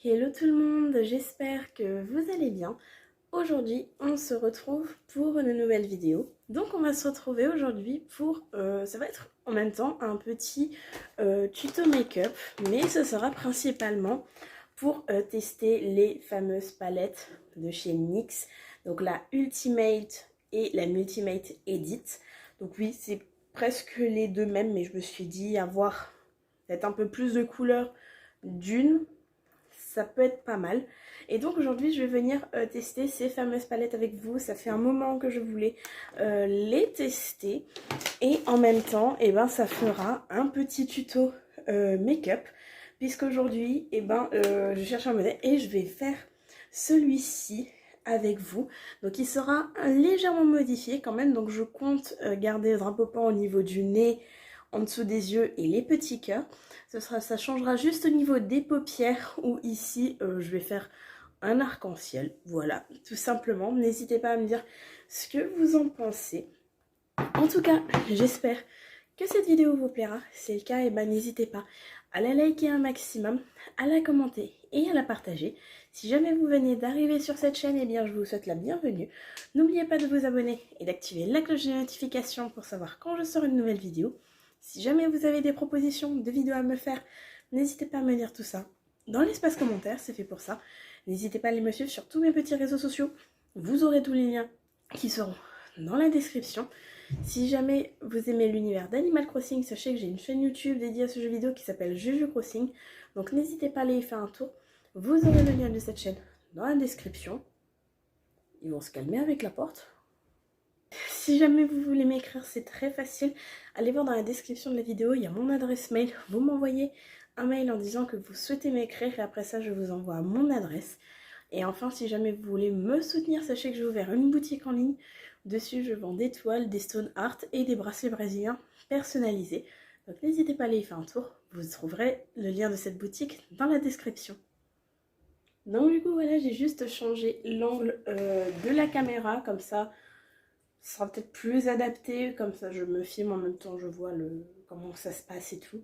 Hello tout le monde, j'espère que vous allez bien. Aujourd'hui, on se retrouve pour une nouvelle vidéo. Donc on va se retrouver aujourd'hui pour, ça va être en même temps un petit tuto make-up, mais ce sera principalement pour tester les fameuses palettes de chez NYX. Donc la Ultimate et la Multimate Edit. Donc oui, c'est presque les deux mêmes, mais je me suis dit avoir peut-être un peu plus de couleurs d'une, ça peut être pas mal. Et donc aujourd'hui je vais venir tester ces fameuses palettes avec vous. Ça fait un moment que je voulais les tester. Et en même temps, ça fera un petit tuto make-up. Puisqu'aujourd'hui, je cherche un modèle et je vais faire celui-ci avec vous. Donc il sera légèrement modifié quand même. Donc je compte garder le drapeau pan au niveau du nez, en dessous des yeux et les petits cœurs. Ça changera juste au niveau des paupières où ici je vais faire un arc-en-ciel. Voilà, tout simplement. N'hésitez pas à me dire ce que vous en pensez. En tout cas, j'espère que cette vidéo vous plaira. Si c'est le cas, n'hésitez pas à la liker un maximum, à la commenter et à la partager. Si jamais vous venez d'arriver sur cette chaîne, je vous souhaite la bienvenue. N'oubliez pas de vous abonner et d'activer la cloche de notification pour savoir quand je sors une nouvelle vidéo. Si jamais vous avez des propositions de vidéos à me faire, n'hésitez pas à me dire tout ça dans l'espace commentaire, c'est fait pour ça. N'hésitez pas à aller me suivre sur tous mes petits réseaux sociaux. Vous aurez tous les liens qui seront dans la description. Si jamais vous aimez l'univers d'Animal Crossing, sachez que j'ai une chaîne YouTube dédiée à ce jeu vidéo qui s'appelle Juju Crossing. Donc n'hésitez pas à aller y faire un tour. Vous aurez le lien de cette chaîne dans la description. Ils vont se calmer avec la porte. Si jamais vous voulez m'écrire, c'est très facile. Allez voir dans la description de la vidéo, il y a mon adresse mail. Vous m'envoyez un mail en disant que vous souhaitez m'écrire et après ça, je vous envoie mon adresse. Et enfin, si jamais vous voulez me soutenir, sachez que j'ai ouvert une boutique en ligne. Dessus, je vends des toiles, des stone art et des bracelets brésiliens personnalisés. Donc n'hésitez pas à aller y faire un tour. Vous trouverez le lien de cette boutique dans la description. Donc du coup, voilà, j'ai juste changé l'angle de la caméra. Comme ça, ce sera peut-être plus adapté. Comme ça, je me filme en même temps, je vois comment ça se passe et tout.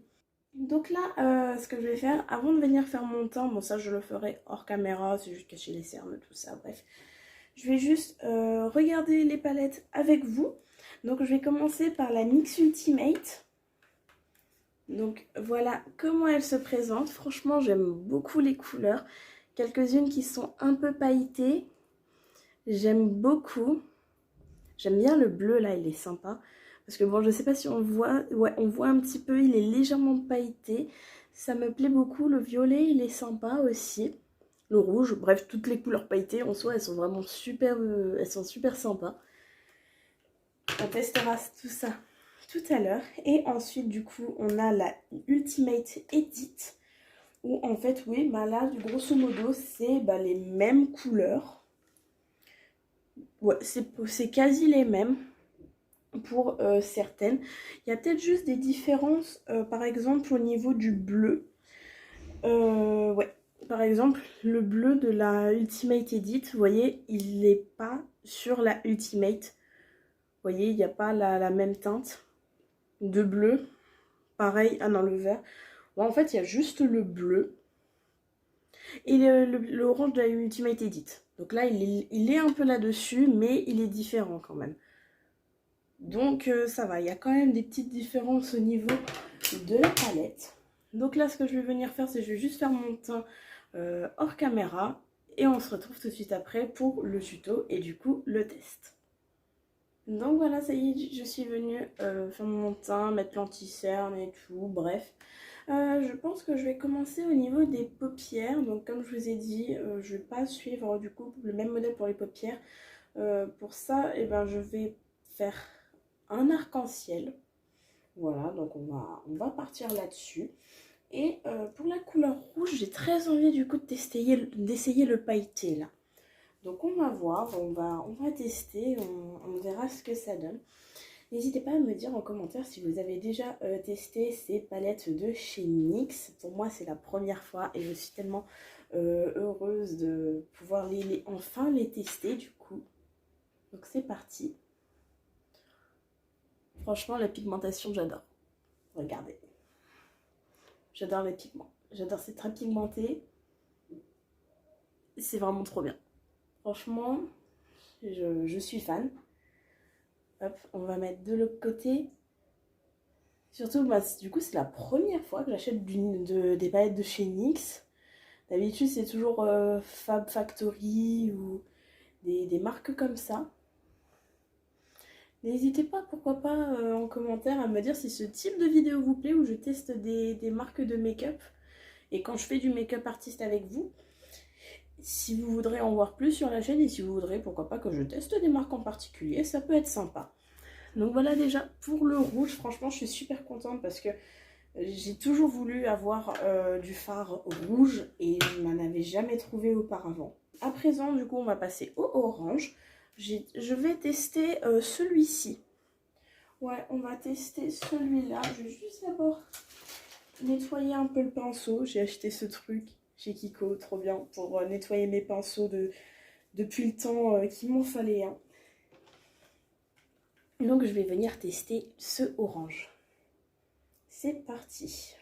Donc là, ce que je vais faire, avant de venir faire mon teint, bon ça je le ferai hors caméra, c'est juste cacher les cernes, tout ça, bref. Je vais juste regarder les palettes avec vous. Donc je vais commencer par la NYX Ultimate. Donc voilà comment elle se présente. Franchement, j'aime beaucoup les couleurs. Quelques-unes qui sont un peu pailletées. J'aime beaucoup. J'aime bien le bleu là, il est sympa. Parce que bon, je sais pas si on voit, ouais, on voit un petit peu, il est légèrement pailleté. Ça me plaît beaucoup. Le violet, il est sympa aussi. Le rouge, bref, toutes les couleurs pailletées en soi, elles sont vraiment super, sympas. On testera tout ça tout à l'heure. Et ensuite, du coup, on a la Ultimate Edit. Où en fait, oui, là, grosso modo, c'est les mêmes couleurs. Ouais, c'est quasi les mêmes pour certaines. Il y a peut-être juste des différences, par exemple, au niveau du bleu. Ouais. Par exemple, le bleu de la Ultimate Edit, vous voyez, il n'est pas sur la Ultimate. Vous voyez, il n'y a pas la même teinte de bleu. Pareil, ah non, le vert. Bon, en fait, il y a juste le bleu et l'orange de la Ultimate Edit. Donc là, il est un peu là-dessus, mais il est différent quand même. Donc ça va, il y a quand même des petites différences au niveau de la palette. Donc là, ce que je vais venir faire, c'est que je vais juste faire mon teint hors caméra. Et on se retrouve tout de suite après pour le tuto et du coup le test. Donc voilà, ça y est, je suis venue faire mon teint, mettre l'anti-cerne et tout, bref. Je pense que je vais commencer au niveau des paupières. Donc comme je vous ai dit, je ne vais pas suivre du coup le même modèle pour les paupières. Pour ça, je vais faire un arc-en-ciel. Voilà, donc on va partir là-dessus. Et pour la couleur rouge, j'ai très envie du coup d'essayer le pailleté là. Donc on va voir, on va tester, on verra ce que ça donne. N'hésitez pas à me dire en commentaire si vous avez déjà testé ces palettes de chez NYX. Pour moi, c'est la première fois et je suis tellement heureuse de pouvoir enfin les tester du coup. Donc c'est parti. Franchement, la pigmentation, j'adore. Regardez. J'adore les pigments. J'adore, c'est très pigmenté. c'est vraiment trop bien. Franchement, je suis fan. Hop, on va mettre de l'autre côté. Surtout, bah, du coup, c'est la première fois que j'achète des palettes de chez NYX. D'habitude, c'est toujours Fab Factory ou des marques comme ça. N'hésitez pas, pourquoi pas, en commentaire à me dire si ce type de vidéo vous plaît, où je teste des marques de make-up. Et quand je fais du make-up artiste avec vous, si vous voudrez en voir plus sur la chaîne et si vous voudrez, pourquoi pas que je teste des marques en particulier, ça peut être sympa. Donc voilà déjà pour le rouge, franchement je suis super contente parce que j'ai toujours voulu avoir du fard rouge et je n'en avais jamais trouvé auparavant. À présent du coup on va passer au orange. Je vais tester celui-ci. Ouais, on va tester celui-là. Je vais juste d'abord nettoyer un peu le pinceau. J'ai acheté ce truc chez Kiko, trop bien, pour nettoyer mes pinceaux depuis le temps qu'il m'en fallait un. Donc je vais venir tester ce orange. C'est parti.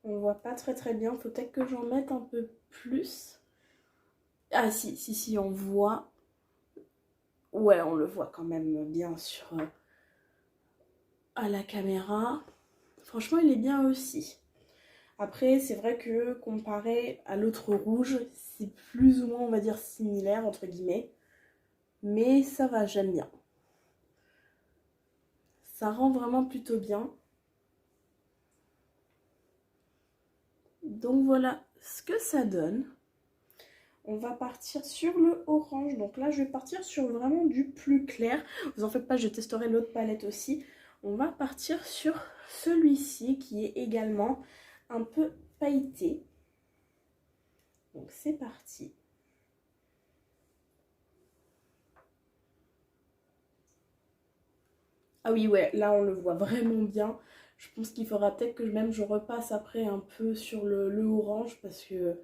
On voit pas très bien, faut peut-être que j'en mette un peu plus. Ah si, on voit. Ouais, on le voit quand même bien à la caméra. Franchement, il est bien aussi. Après, c'est vrai que comparé à l'autre rouge, c'est plus ou moins, on va dire, similaire, entre guillemets. Mais ça va, j'aime bien. Ça rend vraiment plutôt bien. Donc voilà ce que ça donne. On va partir sur le orange. Donc là, je vais partir sur vraiment du plus clair. Vous en faites pas, je testerai l'autre palette aussi. On va partir sur celui-ci qui est également un peu pailleté. Donc c'est parti. Ah oui, ouais, là on le voit vraiment bien. Je pense qu'il faudra peut-être que même je repasse après un peu sur le orange parce que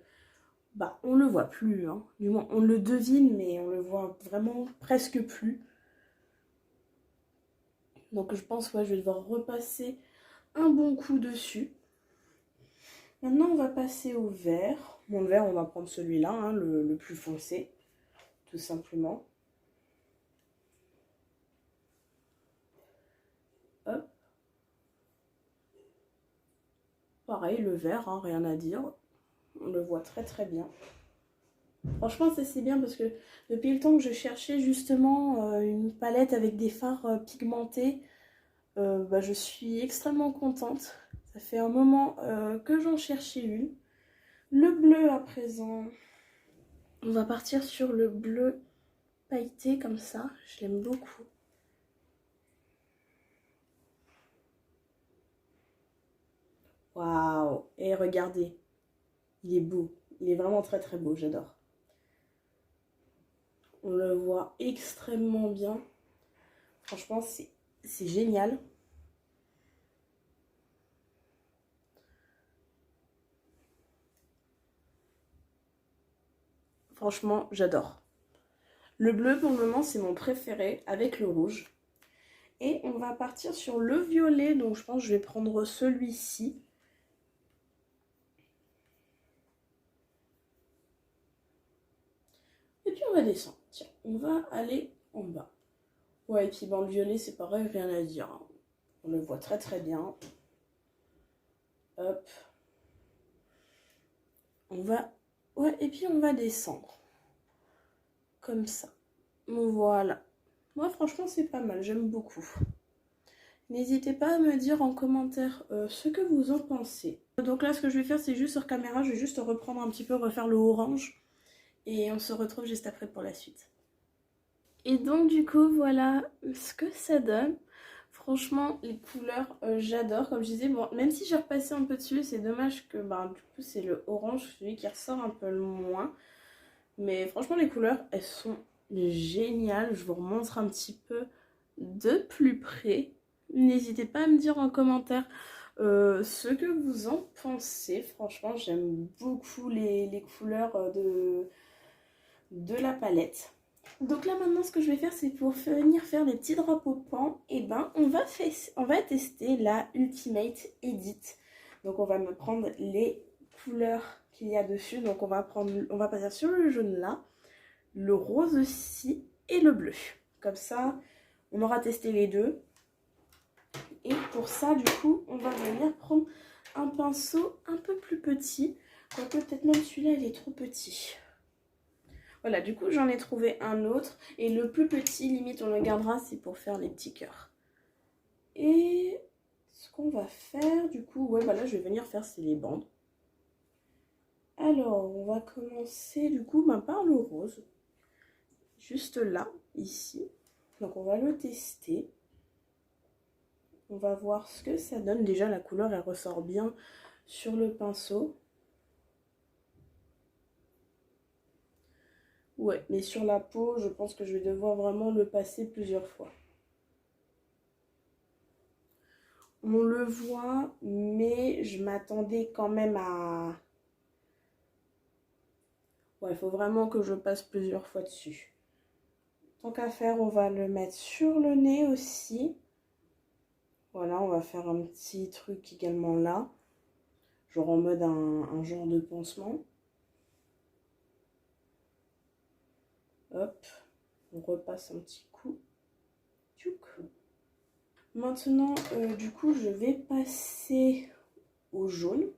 bah on le voit plus, hein. Du moins on le devine mais on le voit vraiment presque plus. Donc je pense ouais, je vais devoir repasser un bon coup dessus. Maintenant on va passer au vert. Bon, le vert on va prendre celui-là, hein, le plus foncé, tout simplement. Hop. Pareil, le vert, hein, rien à dire. On le voit très bien. Franchement, c'est bien parce que depuis le temps que je cherchais justement une palette avec des fards pigmentés, bah, je suis extrêmement contente. Ça fait un moment que j'en cherchais une. Le bleu à présent, on va partir sur le bleu pailleté comme ça. Je l'aime beaucoup. Waouh! Et regardez, il est beau. Il est vraiment très beau, j'adore. On le voit extrêmement bien. Franchement, c'est génial. Franchement, j'adore. Le bleu, pour le moment, c'est mon préféré avec le rouge. Et on va partir sur le violet. Donc, je pense que je vais prendre celui-ci. Et puis, on va descendre. Tiens, on va aller en bas. Ouais, et puis, bon, le violet, c'est pareil, rien à dire. On le voit très bien. Hop. On va... Ouais, et puis, on va descendre. Comme ça. Voilà. Moi, franchement, c'est pas mal. J'aime beaucoup. N'hésitez pas à me dire en commentaire ce que vous en pensez. Donc là, ce que je vais faire, c'est juste sur caméra, je vais juste reprendre un petit peu, refaire le orange. Et on se retrouve juste après pour la suite. Et donc du coup, voilà ce que ça donne. Franchement, les couleurs, j'adore. Comme je disais, bon, même si j'ai repassé un peu dessus, c'est dommage que bah, du coup, c'est le orange, celui qui ressort un peu le moins. Mais franchement, les couleurs, elles sont géniales. Je vous remontre un petit peu de plus près. N'hésitez pas à me dire en commentaire ce que vous en pensez. Franchement, j'aime beaucoup les couleurs de la palette. Donc là maintenant ce que je vais faire c'est pour venir faire des petits drapeaux pans, et ben on va tester la Ultimate Edit. Donc on va me prendre les couleurs qu'il y a dessus. Donc on va passer sur le jaune là, le rose aussi et le bleu. Comme ça on aura testé les deux. Et pour ça du coup on va venir prendre un pinceau un peu plus petit. Quoique peut-être même celui-là il est trop petit. Voilà, du coup, j'en ai trouvé un autre. Et le plus petit, limite, on le gardera, c'est pour faire les petits cœurs. Et ce qu'on va faire, du coup, ouais, bah là, je vais venir faire, c'est les bandes. Alors, on va commencer, du coup, par le rose. Juste là, ici. Donc, on va le tester. On va voir ce que ça donne. Déjà, la couleur, elle ressort bien sur le pinceau. Ouais, mais sur la peau, je pense que je vais devoir vraiment le passer plusieurs fois. On le voit, mais je m'attendais quand même à... Ouais, il faut vraiment que je passe plusieurs fois dessus. Tant qu'à faire, on va le mettre sur le nez aussi. Voilà, on va faire un petit truc également là. Genre en mode un genre de pansement. Hop, on repasse un petit coup. Tchouk. Maintenant, du coup, je vais passer au jaune.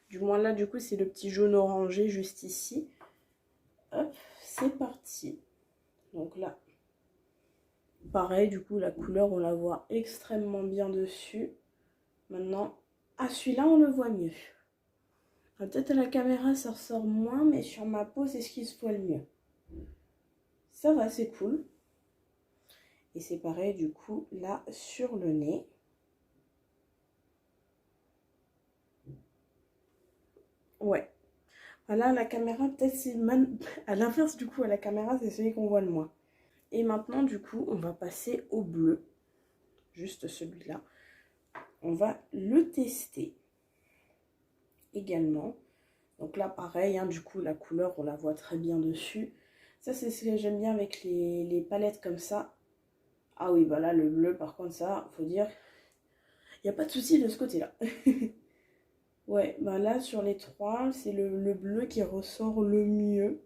Du moins là, du coup, c'est le petit jaune orangé juste ici. Hop, c'est parti. Donc là, pareil, du coup, la couleur, on la voit extrêmement bien dessus. Maintenant, à celui-là, on le voit mieux. Peut-être à la caméra, ça ressort moins, mais sur ma peau, c'est ce qui se voit le mieux. Ça va, c'est cool. Et c'est pareil, du coup, là, sur le nez. Ouais. Là, la caméra, peut-être c'est... À l'inverse, du coup, à la caméra, c'est celui qu'on voit le moins. Et maintenant, du coup, on va passer au bleu. Juste celui-là. On va le tester également. Donc là, pareil, hein, du coup, la couleur, on la voit très bien dessus. Ça, c'est ce que j'aime bien avec les palettes comme ça. Ah oui, bah là, le bleu, par contre, ça, faut dire, il n'y a pas de souci de ce côté-là. Ouais, bah là, sur les trois, c'est le bleu qui ressort le mieux.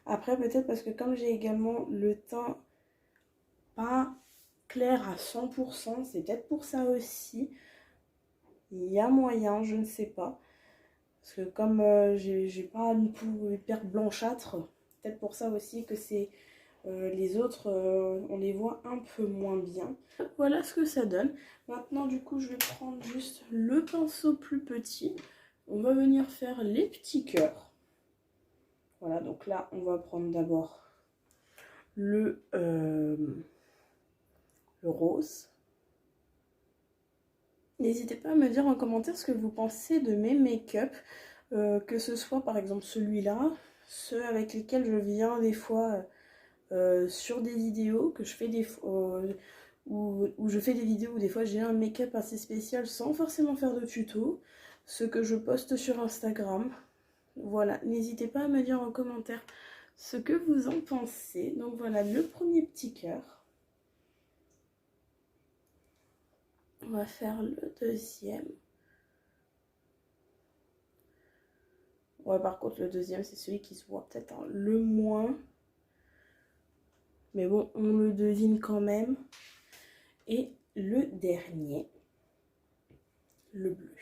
Après, peut-être parce que comme j'ai également le teint pas clair à 100%, c'est peut-être pour ça aussi. Il y a moyen, je ne sais pas. Parce que comme j'ai pas une peau hyper blanchâtre, peut-être pour ça aussi que c'est les autres, on les voit un peu moins bien. Voilà ce que ça donne. Maintenant, du coup, je vais prendre juste le pinceau plus petit. On va venir faire les petits cœurs. Voilà, donc là, on va prendre d'abord le rose. N'hésitez pas à me dire en commentaire ce que vous pensez de mes make-up. Que ce soit par exemple celui-là, ceux avec lesquels je viens des fois sur des vidéos, que je fais des fois, où je fais des vidéos où des fois j'ai un make-up assez spécial sans forcément faire de tuto, ce que je poste sur Instagram. Voilà, n'hésitez pas à me dire en commentaire ce que vous en pensez. Donc voilà, le premier petit cœur. On va faire le deuxième. Ouais, par contre, le deuxième, c'est celui qui se voit peut-être le moins. Mais bon, on le devine quand même. Et le dernier, le bleu.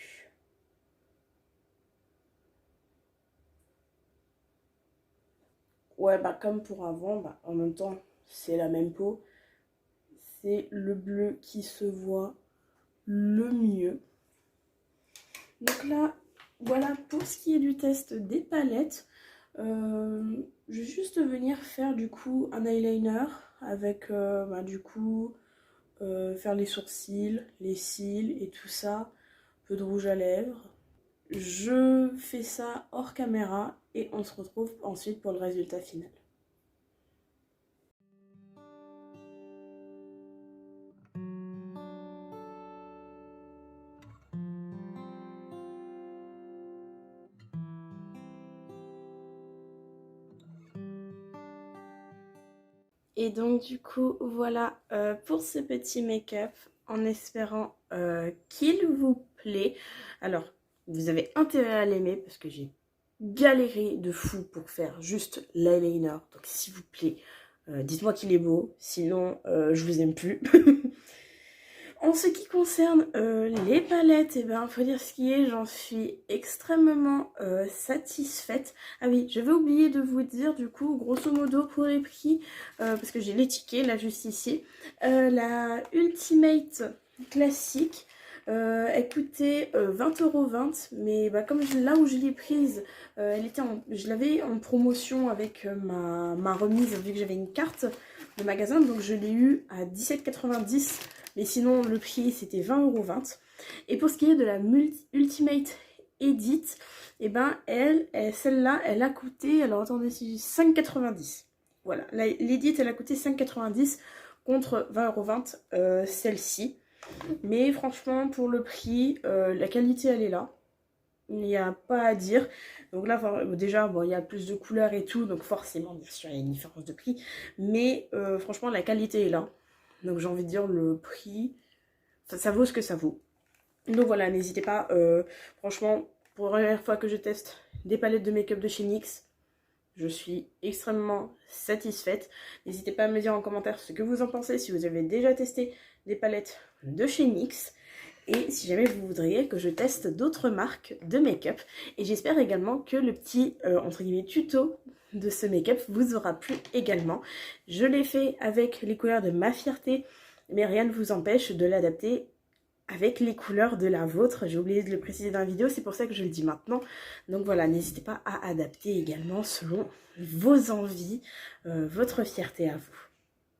Ouais, bah comme pour avant, bah, en même temps, c'est la même peau. C'est le bleu qui se voit le mieux. Donc là, voilà pour ce qui est du test des palettes. Je vais juste venir faire du coup un eyeliner avec du coup faire les sourcils, les cils et tout ça. Un peu de rouge à lèvres. Je fais ça hors caméra et on se retrouve ensuite pour le résultat final. Et donc du coup, voilà pour ce petit make-up, en espérant qu'il vous plaît. Alors, vous avez intérêt à l'aimer parce que j'ai galéré de fou pour faire juste l'eyeliner. Donc s'il vous plaît, dites-moi qu'il est beau, sinon je vous aime plus. En ce qui concerne les palettes, et ben faut dire ce qui est, j'en suis extrêmement satisfaite. Ah oui, j'avais oublié de vous dire du coup, grosso modo pour les prix, parce que j'ai les tickets là juste ici. La Ultimate classique, elle coûtait 20,20 €, mais bah, comme là où je l'ai prise, je l'avais en promotion avec ma remise, vu que j'avais une carte de magasin, donc je l'ai eu à 17,90 €. Mais sinon, le prix, c'était 20,20 €. Et pour ce qui est de la Ultimate Edit, et ben celle-là, elle a coûté, alors attendez, 5,90 €. Voilà, l'Edit, elle a coûté 5,90 € contre 20,20 € celle-ci. Mais franchement, pour le prix, la qualité, elle est là. Il n'y a pas à dire. Donc là, déjà, bon, il y a plus de couleurs et tout, donc forcément, bien sûr, il y a une différence de prix. Mais franchement, la qualité est là. Donc j'ai envie de dire le prix, ça vaut ce que ça vaut. Donc voilà, n'hésitez pas. Franchement, pour la première fois que je teste des palettes de make-up de chez NYX, je suis extrêmement satisfaite. N'hésitez pas à me dire en commentaire ce que vous en pensez, si vous avez déjà testé des palettes de chez NYX. Et si jamais vous voudriez que je teste d'autres marques de make-up. Et j'espère également que le petit, entre guillemets, tuto de ce make-up vous aura plu également. Je l'ai fait avec les couleurs de ma fierté, mais rien ne vous empêche de l'adapter avec les couleurs de la vôtre. J'ai oublié de le préciser dans la vidéo, c'est pour ça que je le dis maintenant. Donc voilà, n'hésitez pas à adapter également selon vos envies, votre fierté à vous.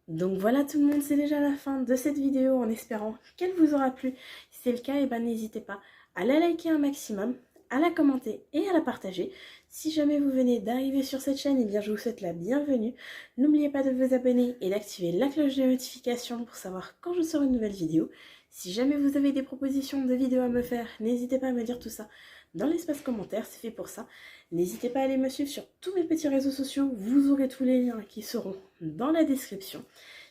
Donc voilà tout le monde, c'est déjà la fin de cette vidéo en espérant qu'elle vous aura plu. Si c'est le cas, et ben n'hésitez pas à la liker un maximum, à la commenter et à la partager. Si jamais vous venez d'arriver sur cette chaîne, et bien je vous souhaite la bienvenue. N'oubliez pas de vous abonner et d'activer la cloche de notification pour savoir quand je sors une nouvelle vidéo. Si jamais vous avez des propositions de vidéos à me faire, n'hésitez pas à me dire tout ça dans l'espace commentaire, c'est fait pour ça. N'hésitez pas à aller me suivre sur tous mes petits réseaux sociaux, vous aurez tous les liens qui seront dans la description.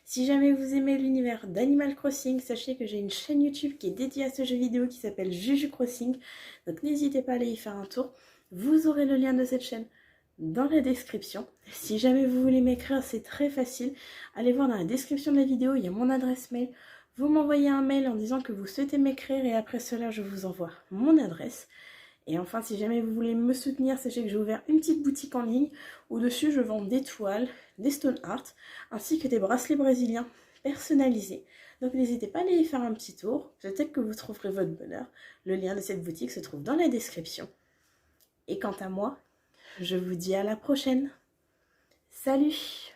Si jamais vous aimez l'univers d'Animal Crossing, sachez que j'ai une chaîne YouTube qui est dédiée à ce jeu vidéo qui s'appelle Juju Crossing. Donc n'hésitez pas à aller y faire un tour. Vous aurez le lien de cette chaîne dans la description. Si jamais vous voulez m'écrire, c'est très facile. Allez voir dans la description de la vidéo, il y a mon adresse mail. Vous m'envoyez un mail en disant que vous souhaitez m'écrire et après cela, je vous envoie mon adresse. Et enfin, si jamais vous voulez me soutenir, sachez que j'ai ouvert une petite boutique en ligne où dessus je vends des toiles, des stone art, ainsi que des bracelets brésiliens personnalisés. Donc n'hésitez pas à aller y faire un petit tour, peut-être que vous trouverez votre bonheur. Le lien de cette boutique se trouve dans la description. Et quant à moi, je vous dis à la prochaine. Salut!